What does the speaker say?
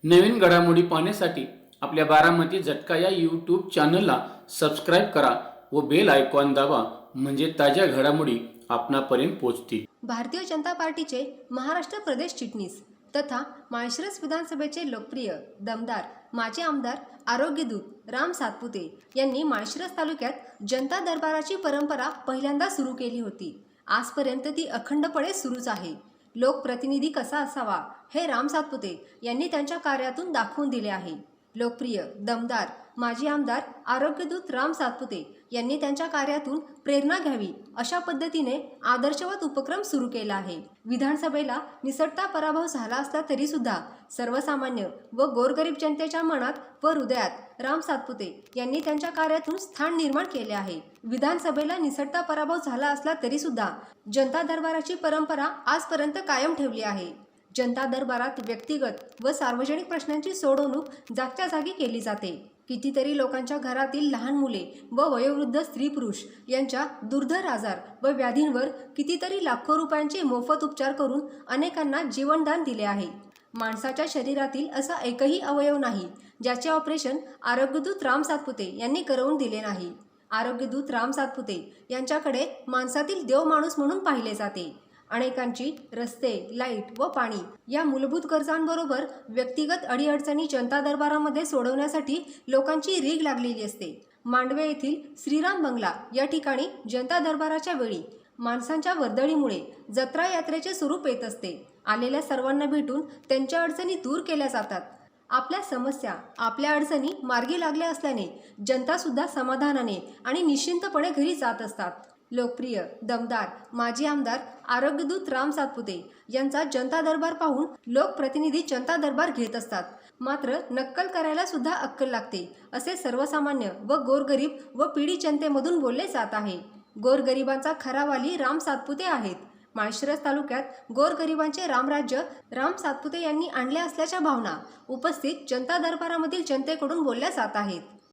नवीन घडामोडी पाहण्यासाठी आपल्या बारामती झटका या यूट्यूब चॅनलला सबस्क्राईब करा व बेल आयकॉन दाबा, म्हणजे ताज्या घडामोडी आपणापर्यंत पोहोचतील। भारतीय जनता पार्टीचे महाराष्ट्र प्रदेश चिटणीस तथा माळशिरस विधानसभेचे लोकप्रिय दमदार माजी आमदार आरोग्यदूत राम सातपुते यांनी माळशिरस तालुक्यात जनता दरबाराची परंपरा पहिल्यांदा सुरू केली होती। आजपर्यंत ती अखंडपणे सुरूच आहे। लोकप्रतिनिधी कसा असावा हे राम सातपुते यांनी त्यांच्या कार्यातून दाखवून दिले आहे। लोकप्रिय दमदार माजी आमदार आरोग्यदूत राम सातपुते यांनी त्यांच्या कार्यातून प्रेरणा घ्यावी अशा पद्धतीने आदर्शवत उपक्रम सुरू केला आहे। विधानसभेला निसटता पराभव झाला असला तरी सुद्धा सर्वसामान्य व गोरगरीब जनतेच्या मनात व हृदयात राम सातपुते यांनी त्यांच्या कार्यातून स्थान निर्माण केले आहे। विधानसभेला निसटता पराभव झाला असला तरी सुद्धा जनता दरबाराची परंपरा आजपर्यंत कायम ठेवली आहे। जनता दरबारात व्यक्तिगत व सार्वजनिक प्रश्नांची सोडवणूक जागच्या जागी केली जाते। कितीतरी लोकांच्या घरातील लहान मुले व वयोवृद्ध स्त्री पुरुष यांच्या दुर्धर आजार व व्याधींवर कितीतरी लाखो रुपयांचे मोफत उपचार करून अनेकांना जीवनदान दिले आहे। माणसाच्या शरीरातील असा एकही अवयव नाही ज्याचे ऑपरेशन आरोग्यदूत राम सातपुते यांनी करवून दिले नाही। आरोग्यदूत राम सातपुते यांच्याकडे माणसातील देव माणूस म्हणून पाहिले जाते। अनेकांची रस्ते, लाईट व पाणी या मूलभूत गरजांबरोबर व्यक्तिगत अडीअडचणी जनता दरबारामध्ये सोडवण्यासाठी लोकांची रीघ लागलेली असते। मांडवे येथील श्रीराम बंगला या ठिकाणी जनता दरबाराच्या वेळी माणसांच्या वर्दळीमुळे जत्रा यात्रेचे स्वरूप येत असते। आलेल्या सर्वांना भेटून त्यांच्या अडचणी दूर केल्या जातात। आपल्या समस्या, आपल्या अडचणी मार्गी लागल्या असल्याने जनता सुद्धा समाधानाने आणि निश्चिंतपणे घरी जात असतात। लोकप्रिय दमदार माजी आमदार आरोग्यदूत राम सातपुते यांचा जनता दरबार पाहून लोकप्रतिनिधी जनता दरबार घेत असतात। मात्र नक्कल करायला सुद्धा अक्कल लागते असे सर्वसामान्य व गोरगरीब व पीडित जनतेमधून बोलले जात आहे। गोरगरिबांचा खरा वाली राम सातपुते आहेत। माळशिरस तालुक्यात गोरगरिबांचे रामराज्य राम सातपुते यांनी आणले असल्याच्या भावना उपस्थित जनता दरबारामधील जनतेकडून बोलल्या जात आहेत।